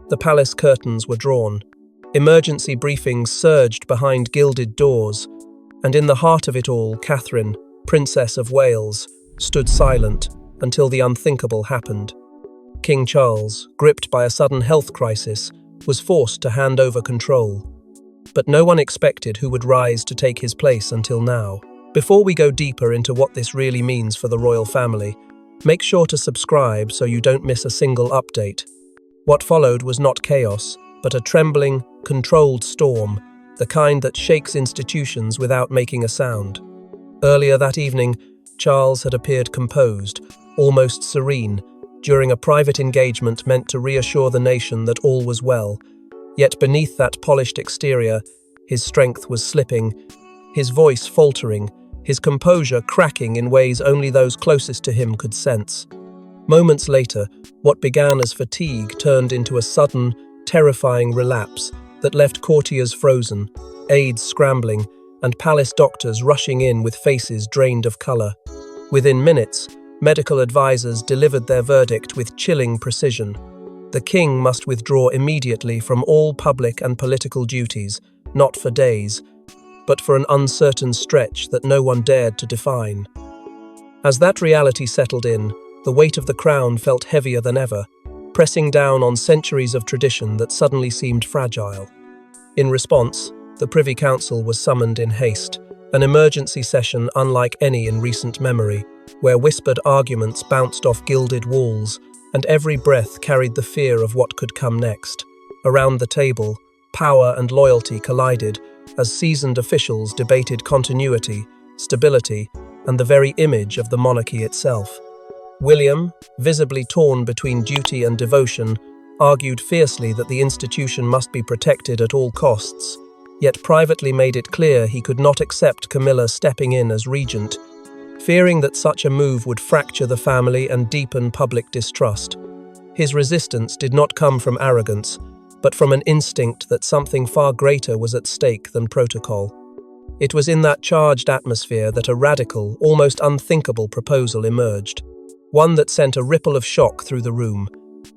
The palace curtains were drawn. Emergency briefings surged behind gilded doors, and in the heart of it all, Catherine, Princess of Wales, stood silent until the unthinkable happened. King Charles, gripped by a sudden health crisis, was forced to hand over control. But no one expected who would rise to take his place until now. Before we go deeper into what this really means for the royal family, make sure to subscribe so you don't miss a single update. What followed was not chaos, but a trembling, controlled storm, the kind that shakes institutions without making a sound. Earlier that evening, Charles had appeared composed, almost serene, during a private engagement meant to reassure the nation that all was well. Yet beneath that polished exterior, his strength was slipping, his voice faltering, his composure cracking in ways only those closest to him could sense. Moments later, what began as fatigue turned into a sudden, terrifying relapse that left courtiers frozen, aides scrambling, and palace doctors rushing in with faces drained of colour. Within minutes, medical advisors delivered their verdict with chilling precision. The king must withdraw immediately from all public and political duties, not for days, but for an uncertain stretch that no one dared to define. As that reality settled in, the weight of the crown felt heavier than ever, pressing down on centuries of tradition that suddenly seemed fragile. In response, the Privy Council was summoned in haste, an emergency session unlike any in recent memory, where whispered arguments bounced off gilded walls, and every breath carried the fear of what could come next. Around the table, power and loyalty collided as seasoned officials debated continuity, stability, and the very image of the monarchy itself. William, visibly torn between duty and devotion, argued fiercely that the institution must be protected at all costs, yet privately made it clear he could not accept Camilla stepping in as regent, fearing that such a move would fracture the family and deepen public distrust. His resistance did not come from arrogance, but from an instinct that something far greater was at stake than protocol. It was in that charged atmosphere that a radical, almost unthinkable proposal emerged, one that sent a ripple of shock through the room.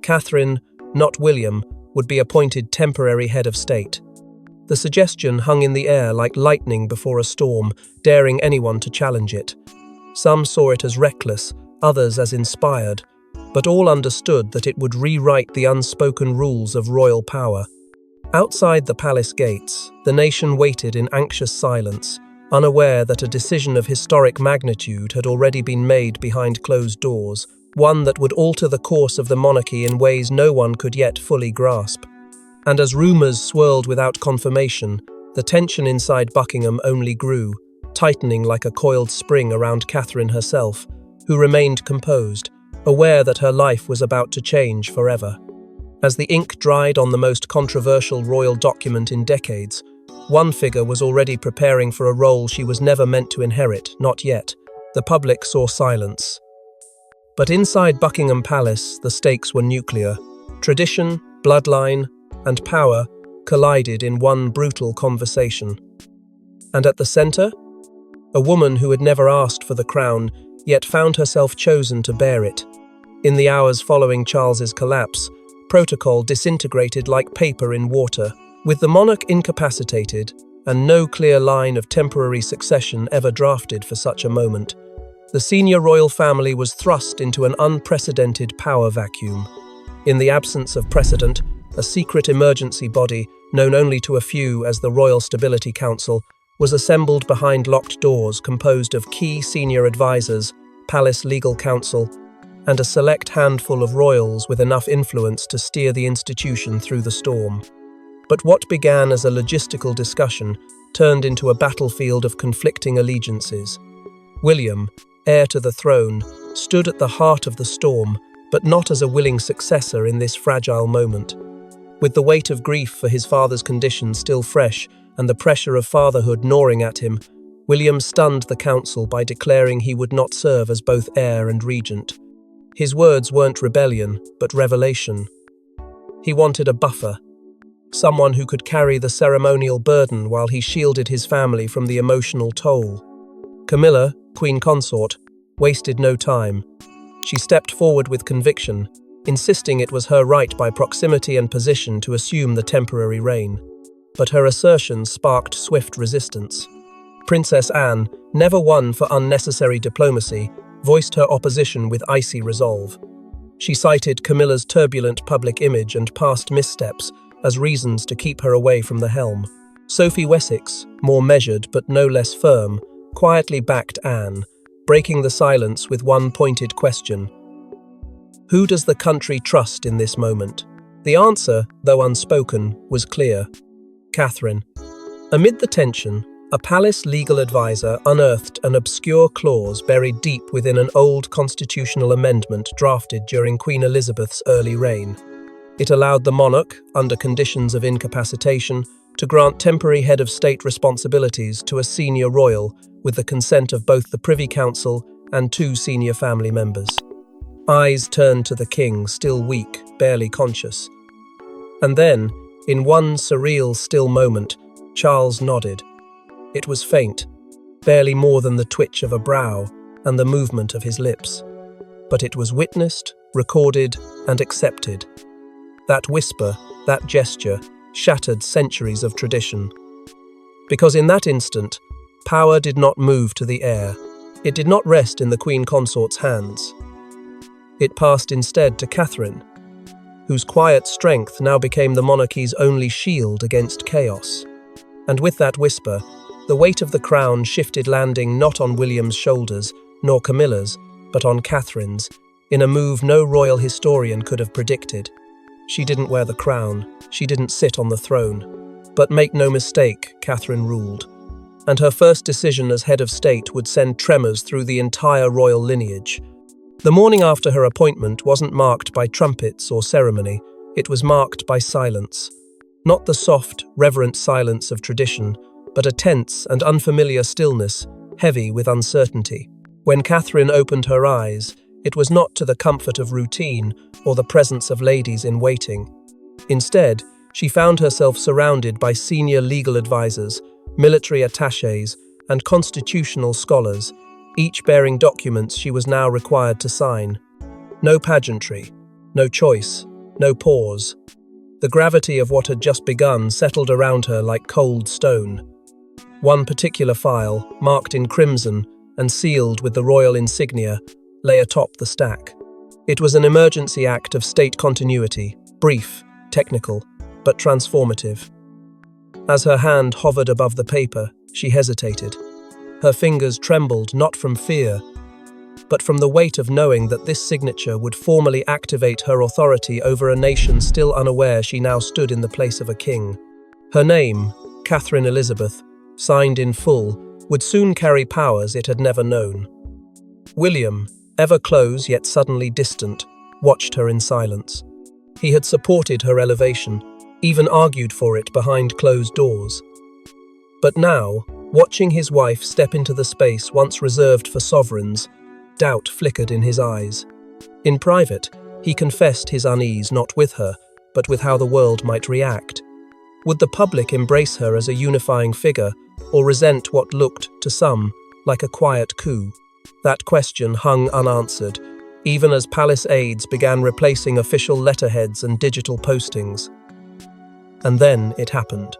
Catherine, not William, would be appointed temporary head of state. The suggestion hung in the air like lightning before a storm, daring anyone to challenge it. Some saw it as reckless, others as inspired, but all understood that it would rewrite the unspoken rules of royal power. Outside the palace gates, the nation waited in anxious silence, unaware that a decision of historic magnitude had already been made behind closed doors, one that would alter the course of the monarchy in ways no one could yet fully grasp. And as rumours swirled without confirmation, the tension inside Buckingham only grew, tightening like a coiled spring around Catherine herself, who remained composed, aware that her life was about to change forever. As the ink dried on the most controversial royal document in decades, one figure was already preparing for a role she was never meant to inherit, not yet. The public saw silence. But inside Buckingham Palace, the stakes were nuclear. Tradition, bloodline, and power collided in one brutal conversation. And at the centre, a woman who had never asked for the crown, yet found herself chosen to bear it. In the hours following Charles's collapse, protocol disintegrated like paper in water, with the monarch incapacitated and no clear line of temporary succession ever drafted for such a moment. The senior royal family was thrust into an unprecedented power vacuum. In the absence of precedent, a secret emergency body, known only to a few as the Royal Stability Council, was assembled behind locked doors composed of key senior advisors, palace legal counsel, and a select handful of royals with enough influence to steer the institution through the storm. But what began as a logistical discussion turned into a battlefield of conflicting allegiances. William, heir to the throne, stood at the heart of the storm, but not as a willing successor in this fragile moment. With the weight of grief for his father's condition still fresh and the pressure of fatherhood gnawing at him, William stunned the council by declaring he would not serve as both heir and regent. His words weren't rebellion, but revelation. He wanted a buffer, someone who could carry the ceremonial burden while he shielded his family from the emotional toll. Camilla, Queen Consort, wasted no time. She stepped forward with conviction, insisting it was her right by proximity and position to assume the temporary reign. But her assertions sparked swift resistance. Princess Anne, never one for unnecessary diplomacy, voiced her opposition with icy resolve. She cited Camilla's turbulent public image and past missteps as reasons to keep her away from the helm. Sophie Wessex, more measured but no less firm, quietly backed Anne, breaking the silence with one pointed question. Who does the country trust in this moment? The answer, though unspoken, was clear. Catherine. Amid the tension, a palace legal advisor unearthed an obscure clause buried deep within an old constitutional amendment drafted during Queen Elizabeth's early reign. It allowed the monarch, under conditions of incapacitation, to grant temporary head of state responsibilities to a senior royal with the consent of both the Privy Council and 2 senior family members. Eyes turned to the king, still weak, barely conscious. And then, in one surreal, still moment, Charles nodded. It was faint, barely more than the twitch of a brow and the movement of his lips. But it was witnessed, recorded, and accepted. That whisper, that gesture, shattered centuries of tradition. Because in that instant, power did not move to the air. It did not rest in the Queen Consort's hands. It passed instead to Catherine, whose quiet strength now became the monarchy's only shield against chaos. And with that whisper, the weight of the crown shifted, landing not on William's shoulders, nor Camilla's, but on Catherine's, in a move no royal historian could have predicted. She didn't wear the crown, she didn't sit on the throne. But make no mistake, Catherine ruled. And her first decision as head of state would send tremors through the entire royal lineage. The morning after her appointment wasn't marked by trumpets or ceremony, it was marked by silence. Not the soft, reverent silence of tradition, but a tense and unfamiliar stillness, heavy with uncertainty. When Catherine opened her eyes, it was not to the comfort of routine or the presence of ladies in waiting. Instead, she found herself surrounded by senior legal advisors, military attachés, and constitutional scholars, each bearing documents she was now required to sign. No pageantry, no choice, no pause. The gravity of what had just begun settled around her like cold stone. One particular file, marked in crimson and sealed with the royal insignia, lay atop the stack. It was an emergency act of state continuity, brief, technical, but transformative. As her hand hovered above the paper, she hesitated. Her fingers trembled not from fear, but from the weight of knowing that this signature would formally activate her authority over a nation still unaware she now stood in the place of a king. Her name, Catherine Elizabeth, signed in full, would soon carry powers it had never known. William, ever close yet suddenly distant, watched her in silence. He had supported her elevation, even argued for it behind closed doors. But now, watching his wife step into the space once reserved for sovereigns, doubt flickered in his eyes. In private, he confessed his unease not with her, but with how the world might react. Would the public embrace her as a unifying figure, or resent what looked, to some, like a quiet coup? That question hung unanswered, even as palace aides began replacing official letterheads and digital postings. And then it happened.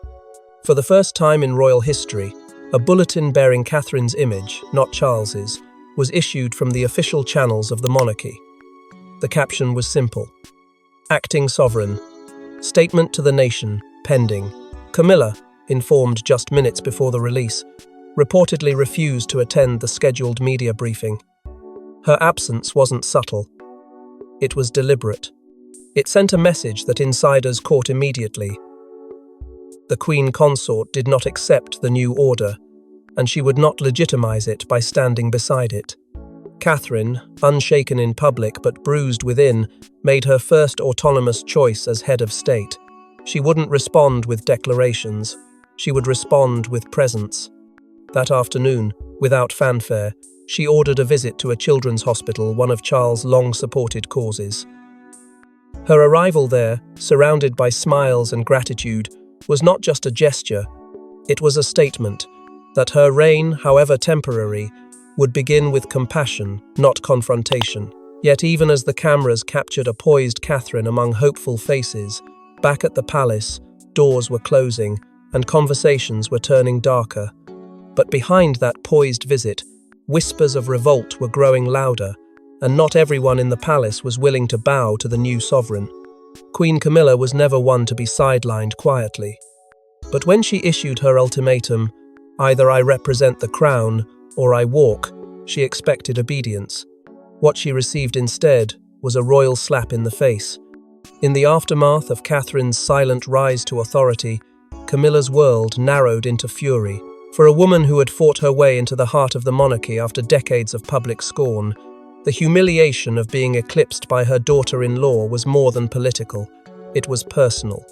For the first time in royal history, a bulletin bearing Catherine's image, not Charles's, was issued from the official channels of the monarchy. The caption was simple. Acting Sovereign. Statement to the nation, pending. Camilla, informed just minutes before the release, reportedly refused to attend the scheduled media briefing. Her absence wasn't subtle. It was deliberate. It sent a message that insiders caught immediately. The Queen Consort did not accept the new order, and she would not legitimize it by standing beside it. Catherine, unshaken in public but bruised within, made her first autonomous choice as head of state. She wouldn't respond with declarations. She would respond with presence. That afternoon, without fanfare, she ordered a visit to a children's hospital, one of Charles' long-supported causes. Her arrival there, surrounded by smiles and gratitude, was not just a gesture, it was a statement that her reign, however temporary, would begin with compassion, not confrontation. Yet even as the cameras captured a poised Catherine among hopeful faces, back at the palace, doors were closing and conversations were turning darker. But behind that poised visit, whispers of revolt were growing louder, and not everyone in the palace was willing to bow to the new sovereign. Queen Camilla was never one to be sidelined quietly. But when she issued her ultimatum, "Either I represent the crown or I walk," she expected obedience. What she received instead was a royal slap in the face. In the aftermath of Catherine's silent rise to authority, Camilla's world narrowed into fury. For a woman who had fought her way into the heart of the monarchy after decades of public scorn, the humiliation of being eclipsed by her daughter-in-law was more than political, it was personal.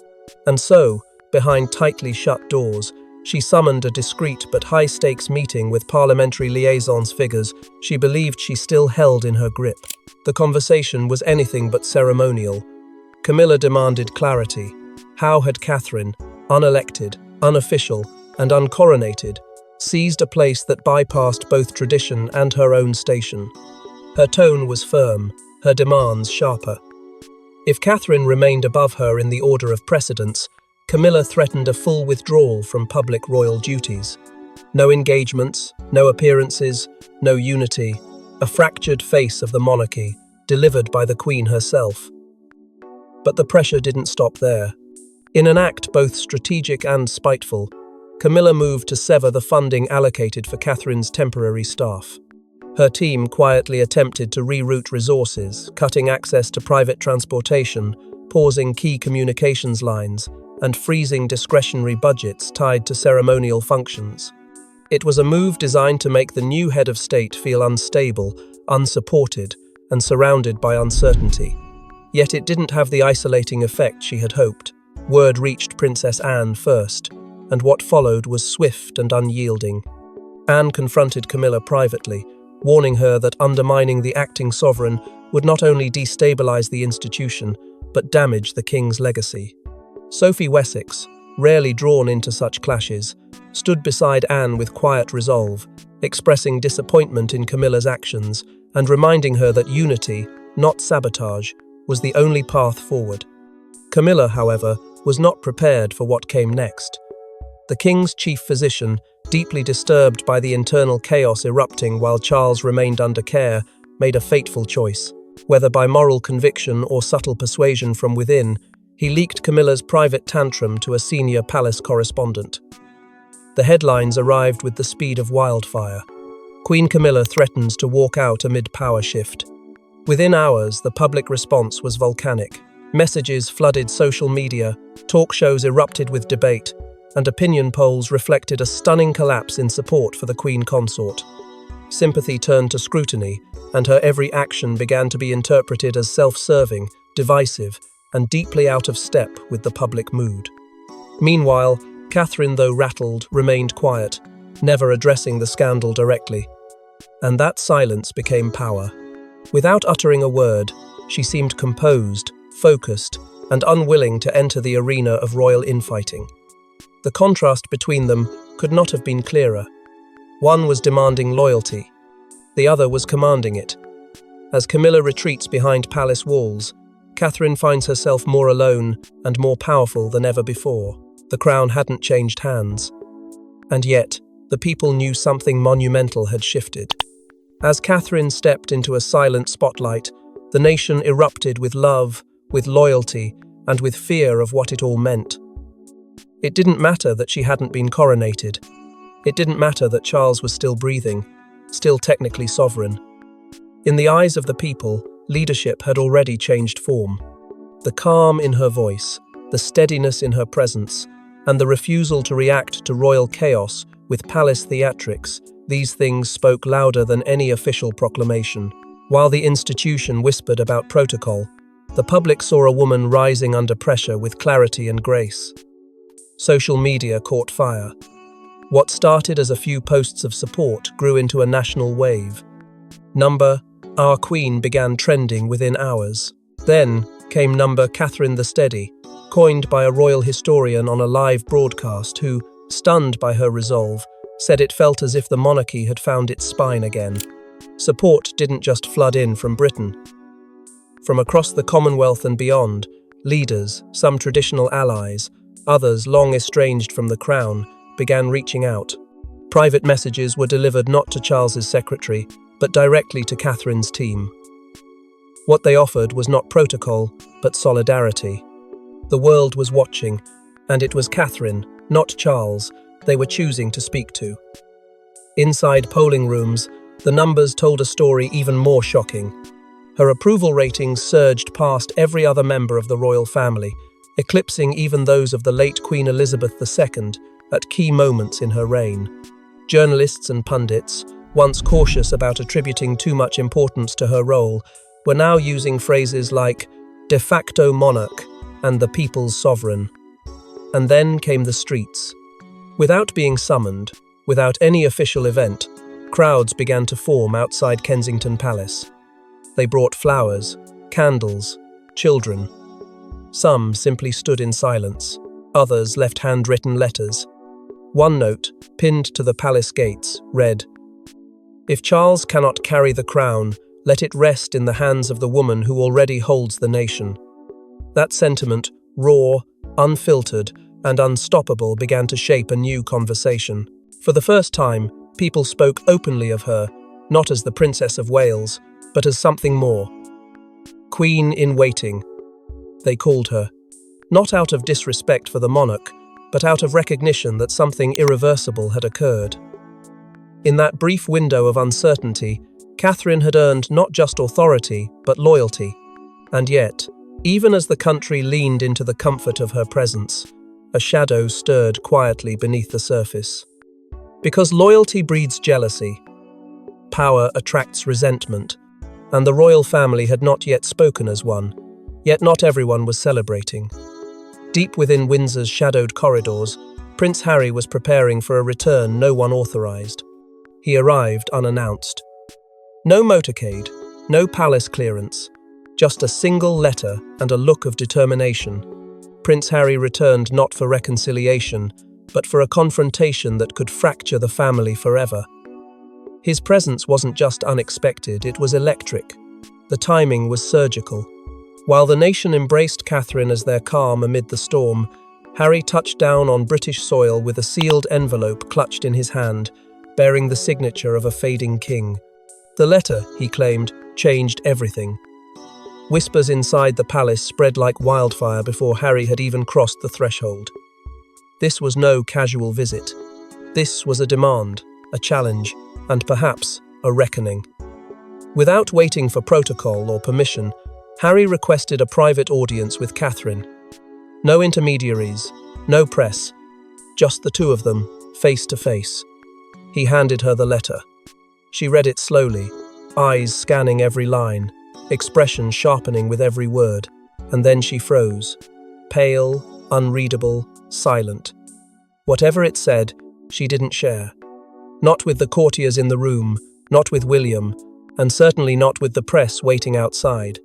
And so, behind tightly shut doors, she summoned a discreet but high-stakes meeting with parliamentary liaisons figures she believed she still held in her grip. The conversation was anything but ceremonial. Camilla demanded clarity. How had Catherine, unelected, unofficial, and uncoronated, seized a place that bypassed both tradition and her own station? Her tone was firm, her demands sharper. If Catherine remained above her in the order of precedence, Camilla threatened a full withdrawal from public royal duties. No engagements, no appearances, no unity, a fractured face of the monarchy, delivered by the Queen herself. But the pressure didn't stop there. In an act both strategic and spiteful, Camilla moved to sever the funding allocated for Catherine's temporary staff. Her team quietly attempted to reroute resources, cutting access to private transportation, pausing key communications lines, and freezing discretionary budgets tied to ceremonial functions. It was a move designed to make the new head of state feel unstable, unsupported, and surrounded by uncertainty. Yet it didn't have the isolating effect she had hoped. Word reached Princess Anne first, and what followed was swift and unyielding. Anne confronted Camilla privately, warning her that undermining the acting sovereign would not only destabilize the institution, but damage the king's legacy. Sophie Wessex, rarely drawn into such clashes, stood beside Anne with quiet resolve, expressing disappointment in Camilla's actions and reminding her that unity, not sabotage, was the only path forward. Camilla, however, was not prepared for what came next. The king's chief physician, deeply disturbed by the internal chaos erupting while Charles remained under care, made a fateful choice. Whether by moral conviction or subtle persuasion from within, he leaked Camilla's private tantrum to a senior palace correspondent. The headlines arrived with the speed of wildfire. Queen Camilla threatens to walk out amid power shift. Within hours, the public response was volcanic. Messages flooded social media, talk shows erupted with debate, and opinion polls reflected a stunning collapse in support for the Queen Consort. Sympathy turned to scrutiny, and her every action began to be interpreted as self-serving, divisive, and deeply out of step with the public mood. Meanwhile, Catherine, though rattled, remained quiet, never addressing the scandal directly. And that silence became power. Without uttering a word, she seemed composed, focused, and unwilling to enter the arena of royal infighting. The contrast between them could not have been clearer. One was demanding loyalty, the other was commanding it. As Camilla retreats behind palace walls, Catherine finds herself more alone and more powerful than ever before. The crown hadn't changed hands. And yet, the people knew something monumental had shifted. As Catherine stepped into a silent spotlight, the nation erupted with love, with loyalty, and with fear of what it all meant. It didn't matter that she hadn't been coronated. It didn't matter that Charles was still breathing, still technically sovereign. In the eyes of the people, leadership had already changed form. The calm in her voice, the steadiness in her presence, and the refusal to react to royal chaos with palace theatrics, these things spoke louder than any official proclamation. While the institution whispered about protocol, the public saw a woman rising under pressure with clarity and grace. Social media caught fire. What started as a few posts of support grew into a national wave. Our Queen began trending within hours. Then came Catherine the Steady, coined by a royal historian on a live broadcast who, stunned by her resolve, said it felt as if the monarchy had found its spine again. Support didn't just flood in from Britain. From across the Commonwealth and beyond, leaders, some traditional allies, others long estranged from the crown, began reaching out. Private messages were delivered not to Charles's secretary, but directly to Catherine's team. What they offered was not protocol, but solidarity. The world was watching, and it was Catherine, not Charles, they were choosing to speak to. Inside polling rooms, the numbers told a story even more shocking. Her approval ratings surged past every other member of the royal family, eclipsing even those of the late Queen Elizabeth II at key moments in her reign. Journalists and pundits, once cautious about attributing too much importance to her role, were now using phrases like de facto monarch and the people's sovereign. And then came the streets. Without being summoned, without any official event, crowds began to form outside Kensington Palace. They brought flowers, candles, children. Some simply stood in silence, others left handwritten letters. One note, pinned to the palace gates, read, "If Charles cannot carry the crown, let it rest in the hands of the woman who already holds the nation." That sentiment, raw, unfiltered, and unstoppable, began to shape a new conversation. For the first time, people spoke openly of her, not as the Princess of Wales, but as something more. Queen in waiting, they called her, not out of disrespect for the monarch, but out of recognition that something irreversible had occurred. In that brief window of uncertainty, Catherine had earned not just authority, but loyalty. And yet, even as the country leaned into the comfort of her presence, a shadow stirred quietly beneath the surface. Because loyalty breeds jealousy, power attracts resentment, and the royal family had not yet spoken as one, yet not everyone was celebrating. Deep within Windsor's shadowed corridors, Prince Harry was preparing for a return no one authorized. He arrived unannounced. No motorcade, no palace clearance, just a single letter and a look of determination. Prince Harry returned not for reconciliation, but for a confrontation that could fracture the family forever. His presence wasn't just unexpected, it was electric. The timing was surgical. While the nation embraced Catherine as their calm amid the storm, Harry touched down on British soil with a sealed envelope clutched in his hand, bearing the signature of a fading king. The letter, he claimed, changed everything. Whispers inside the palace spread like wildfire before Harry had even crossed the threshold. This was no casual visit. This was a demand, a challenge, and perhaps a reckoning. Without waiting for protocol or permission, Harry requested a private audience with Catherine. No intermediaries, no press, just the two of them, face to face. He handed her the letter. She read it slowly, eyes scanning every line, expression sharpening with every word, and then she froze, pale, unreadable, silent. Whatever it said, she didn't share. Not with the courtiers in the room, not with William, and certainly not with the press waiting outside.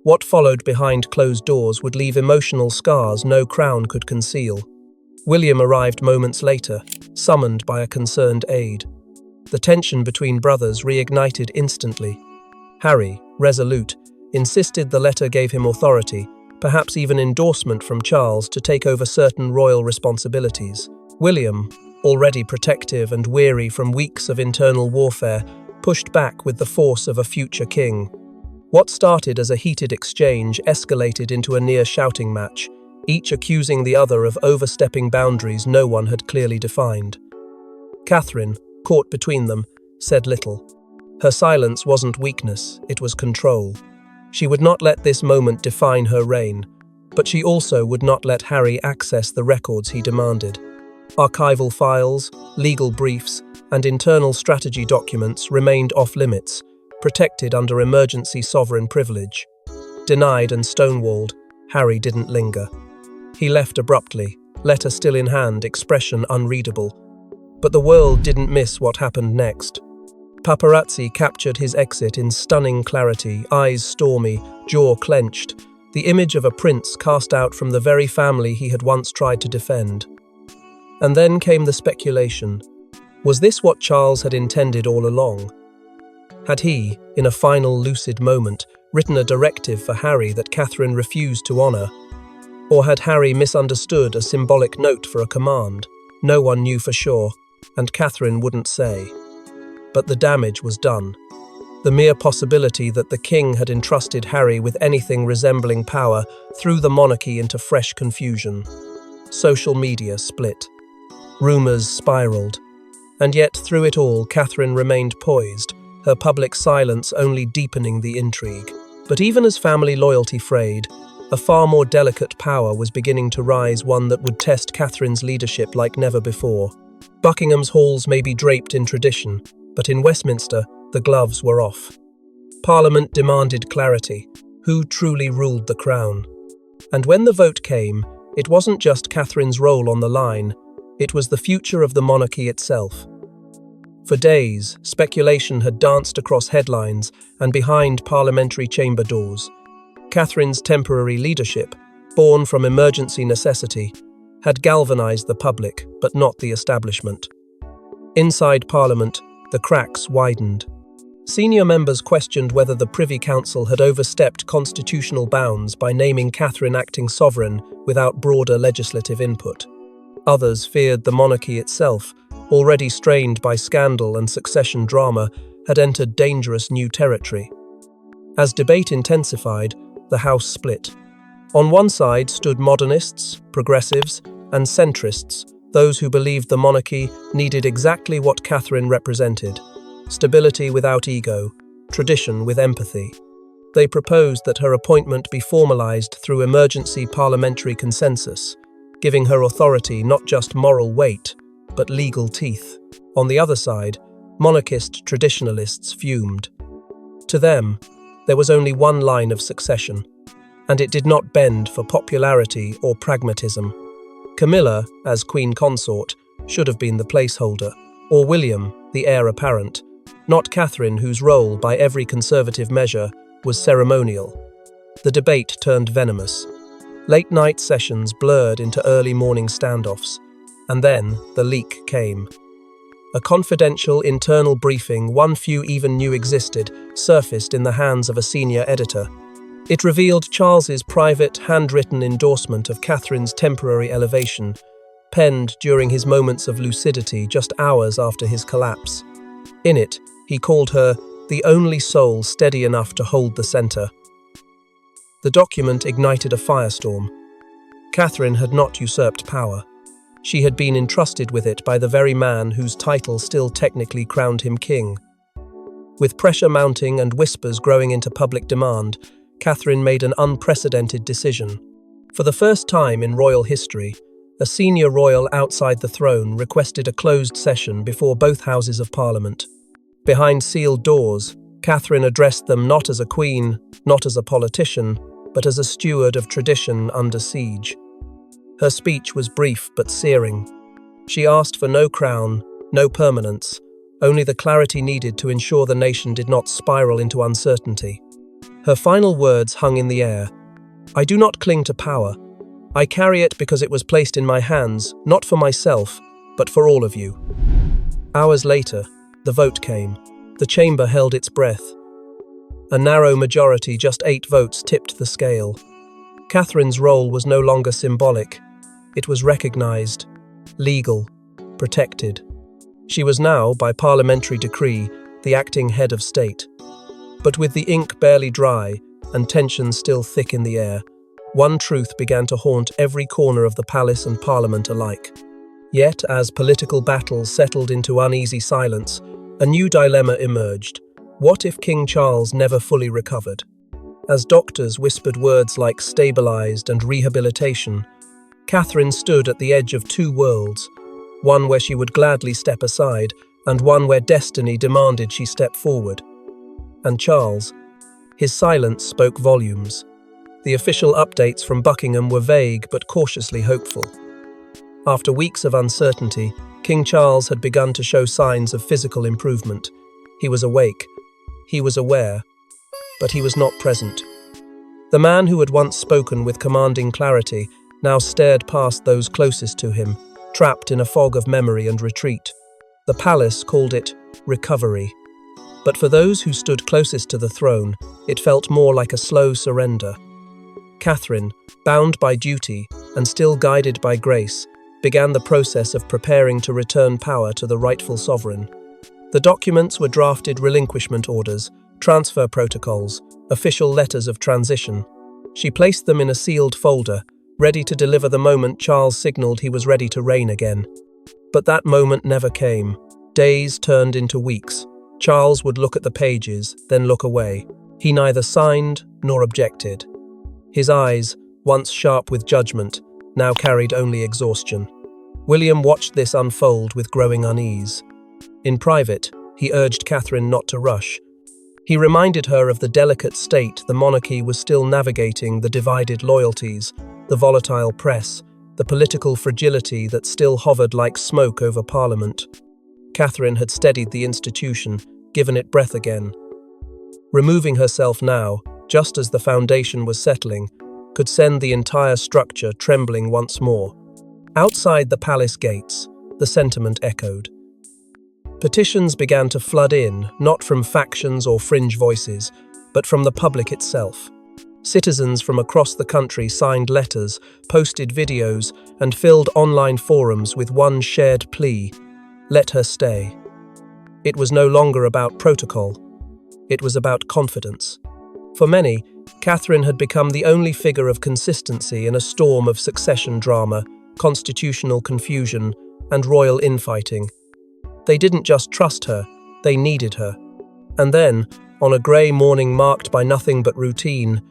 What followed behind closed doors would leave emotional scars no crown could conceal. William arrived moments later, summoned by a concerned aide. The tension between brothers reignited instantly. Harry, resolute, insisted the letter gave him authority, perhaps even endorsement from Charles to take over certain royal responsibilities. William, already protective and weary from weeks of internal warfare, pushed back with the force of a future king. What started as a heated exchange escalated into a near shouting match, each accusing the other of overstepping boundaries no one had clearly defined. Catherine, caught between them, said little. Her silence wasn't weakness, it was control. She would not let this moment define her reign, but she also would not let Harry access the records he demanded. Archival files, legal briefs, and internal strategy documents remained off-limits, protected under emergency sovereign privilege. Denied and stonewalled, Harry didn't linger. He left abruptly, letter still in hand, expression unreadable. But the world didn't miss what happened next. Paparazzi captured his exit in stunning clarity, eyes stormy, jaw clenched, the image of a prince cast out from the very family he had once tried to defend. And then came the speculation. Was this what Charles had intended all along? Had he, in a final lucid moment, written a directive for Harry that Catherine refused to honour? Or had Harry misunderstood a symbolic note for a command? No one knew for sure, and Catherine wouldn't say. But the damage was done. The mere possibility that the king had entrusted Harry with anything resembling power threw the monarchy into fresh confusion. Social media split. Rumours spiralled. And yet, through it all, Catherine remained poised, her public silence only deepening the intrigue. But even as family loyalty frayed, a far more delicate power was beginning to rise, one that would test Catherine's leadership like never before. Buckingham's halls may be draped in tradition, but in Westminster, the gloves were off. Parliament demanded clarity. Who truly ruled the crown? And when the vote came, it wasn't just Catherine's role on the line, it was the future of the monarchy itself. For days, speculation had danced across headlines and behind parliamentary chamber doors. Catherine's temporary leadership, born from emergency necessity, had galvanized the public, but not the establishment. Inside Parliament, the cracks widened. Senior members questioned whether the Privy Council had overstepped constitutional bounds by naming Catherine acting sovereign without broader legislative input. Others feared the monarchy itself, already strained by scandal and succession drama, had entered dangerous new territory. As debate intensified, the House split. On one side stood modernists, progressives, and centrists, those who believed the monarchy needed exactly what Catherine represented: stability without ego, tradition with empathy. They proposed that her appointment be formalized through emergency parliamentary consensus, giving her authority not just moral weight, but legal teeth. On the other side, monarchist traditionalists fumed. To them, there was only one line of succession, and it did not bend for popularity or pragmatism. Camilla, as Queen Consort, should have been the placeholder, or William, the heir apparent, not Catherine, whose role, by every conservative measure, was ceremonial. The debate turned venomous. Late-night sessions blurred into early morning standoffs, and then the leak came. A confidential internal briefing one few even knew existed surfaced in the hands of a senior editor. It revealed Charles's private, handwritten endorsement of Catherine's temporary elevation, penned during his moments of lucidity just hours after his collapse. In it, he called her the only soul steady enough to hold the centre. The document ignited a firestorm. Catherine had not usurped power. She had been entrusted with it by the very man whose title still technically crowned him king. With pressure mounting and whispers growing into public demand, Catherine made an unprecedented decision. For the first time in royal history, a senior royal outside the throne requested a closed session before both houses of Parliament. Behind sealed doors, Catherine addressed them not as a queen, not as a politician, but as a steward of tradition under siege. Her speech was brief but searing. She asked for no crown, no permanence, only the clarity needed to ensure the nation did not spiral into uncertainty. Her final words hung in the air. "I do not cling to power. I carry it because it was placed in my hands, not for myself, but for all of you." Hours later, the vote came. The chamber held its breath. A narrow majority, just 8 votes, tipped the scale. Catherine's role was no longer symbolic. It was recognized, legal, protected. She was now, by parliamentary decree, the acting head of state. But with the ink barely dry and tensions still thick in the air, one truth began to haunt every corner of the palace and parliament alike. Yet, as political battles settled into uneasy silence, a new dilemma emerged. What if King Charles never fully recovered? As doctors whispered words like stabilized and rehabilitation, Catherine stood at the edge of 2 worlds, one where she would gladly step aside, and one where destiny demanded she step forward. And Charles, his silence spoke volumes. The official updates from Buckingham were vague but cautiously hopeful. After weeks of uncertainty, King Charles had begun to show signs of physical improvement. He was awake. He was aware. But he was not present. The man who had once spoken with commanding clarity now stared past those closest to him, trapped in a fog of memory and retreat. The palace called it recovery. But for those who stood closest to the throne, it felt more like a slow surrender. Catherine, bound by duty and still guided by grace, began the process of preparing to return power to the rightful sovereign. The documents were drafted relinquishment orders, transfer protocols, official letters of transition. She placed them in a sealed folder, ready to deliver the moment Charles signaled he was ready to reign again. But that moment never came. Days turned into weeks. Charles would look at the pages, then look away. He neither signed nor objected. His eyes, once sharp with judgment, now carried only exhaustion. William watched this unfold with growing unease. In private, he urged Catherine not to rush. He reminded her of the delicate state the monarchy was still navigating, the divided loyalties, the volatile press, the political fragility that still hovered like smoke over Parliament. Catherine had steadied the institution, given it breath again. Removing herself now, just as the foundation was settling, could send the entire structure trembling once more. Outside the palace gates, the sentiment echoed. Petitions began to flood in, not from factions or fringe voices, but from the public itself. Citizens from across the country signed letters, posted videos, and filled online forums with one shared plea: let her stay. It was no longer about protocol. It was about confidence. For many, Catherine had become the only figure of consistency in a storm of succession drama, constitutional confusion, and royal infighting. They didn't just trust her, they needed her. And then, on a grey morning marked by nothing but routine,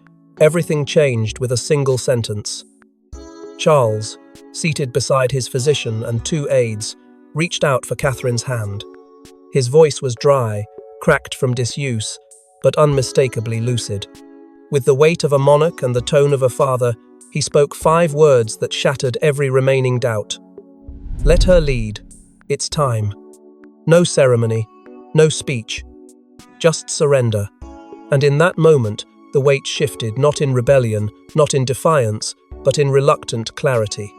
everything changed with a single sentence. Charles, seated beside his physician and two aides, reached out for Catherine's hand. His voice was dry, cracked from disuse, but unmistakably lucid. With the weight of a monarch and the tone of a father, he spoke 5 words that shattered every remaining doubt. Let her lead. It's time. No ceremony, no speech, just surrender. And in that moment, the weight shifted, not in rebellion, not in defiance, but in reluctant clarity.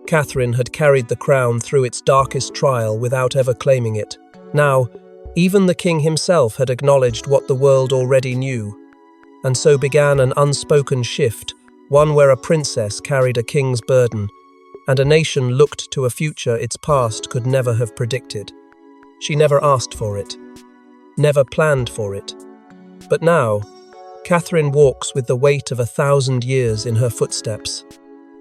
Catherine had carried the crown through its darkest trial without ever claiming it. Now, even the king himself had acknowledged what the world already knew. And so began an unspoken shift, one where a princess carried a king's burden, and a nation looked to a future its past could never have predicted. She never asked for it, never planned for it. But now, Catherine walks with the weight of 1,000 years in her footsteps.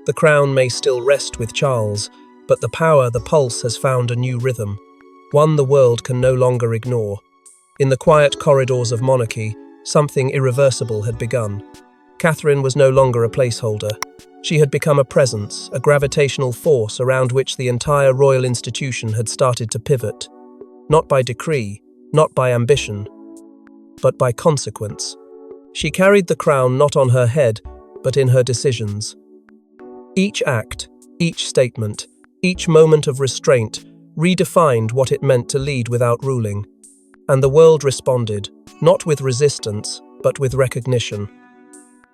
The crown may still rest with Charles, but the power, the pulse, has found a new rhythm, one the world can no longer ignore. In the quiet corridors of monarchy, something irreversible had begun. Catherine was no longer a placeholder. She had become a presence, a gravitational force around which the entire royal institution had started to pivot. Not by decree, not by ambition, but by consequence. She carried the crown not on her head, but in her decisions. Each act, each statement, each moment of restraint redefined what it meant to lead without ruling. And the world responded, not with resistance, but with recognition.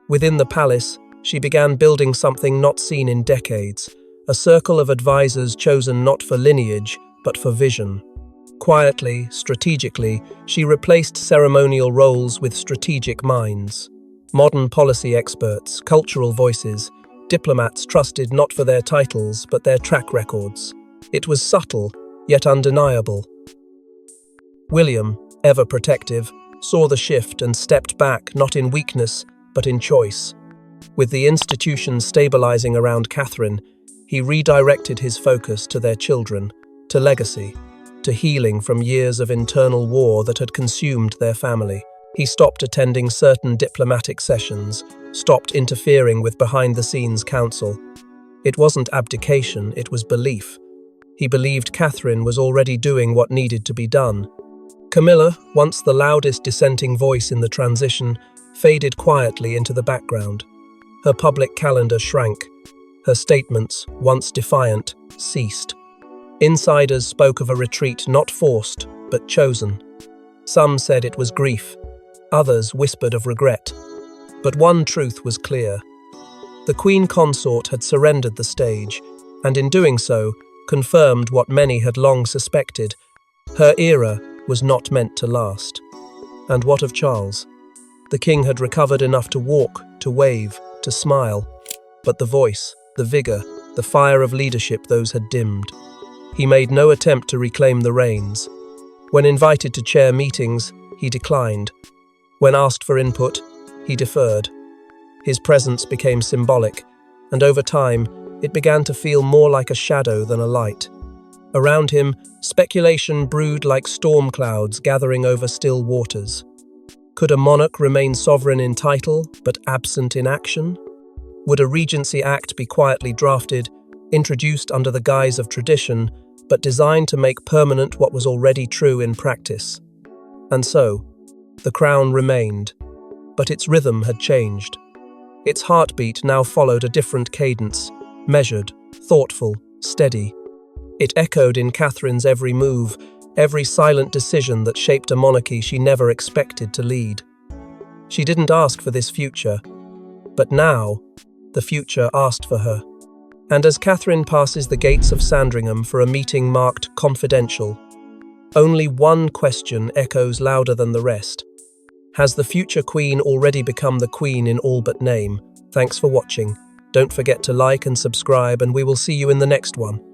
Within the palace, she began building something not seen in decades, a circle of advisors chosen not for lineage, but for vision. Quietly, strategically, she replaced ceremonial roles with strategic minds. Modern policy experts, cultural voices, diplomats trusted not for their titles, but their track records. It was subtle, yet undeniable. William, ever protective, saw the shift and stepped back, not in weakness, but in choice. With the institution stabilizing around Catherine, he redirected his focus to their children, to legacy, to healing from years of internal war that had consumed their family. He stopped attending certain diplomatic sessions, stopped interfering with behind-the-scenes counsel. It wasn't abdication, it was belief. He believed Catherine was already doing what needed to be done. Camilla, once the loudest dissenting voice in the transition, faded quietly into the background. Her public calendar shrank. Her statements, once defiant, ceased. Insiders spoke of a retreat not forced, but chosen. Some said it was grief. Others whispered of regret. But one truth was clear. The Queen Consort had surrendered the stage, and in doing so, confirmed what many had long suspected. Her era, was not meant to last. And what of Charles? The king had recovered enough to walk, to wave, to smile, but the voice, the vigour, the fire of leadership, those had dimmed. He made no attempt to reclaim the reins. When invited to chair meetings, he declined. When asked for input, he deferred. His presence became symbolic, and over time, it began to feel more like a shadow than a light. Around him, speculation brewed like storm clouds gathering over still waters. Could a monarch remain sovereign in title, but absent in action? Would a Regency Act be quietly drafted, introduced under the guise of tradition, but designed to make permanent what was already true in practice? And so, the crown remained, but its rhythm had changed. Its heartbeat now followed a different cadence, measured, thoughtful, steady. It echoed in Catherine's every move, every silent decision that shaped a monarchy she never expected to lead. She didn't ask for this future, but now, the future asked for her. And as Catherine passes the gates of Sandringham for a meeting marked confidential, only one question echoes louder than the rest. Has the future queen already become the queen in all but name? Thanks for watching. Don't forget to like and subscribe, and we will see you in the next one.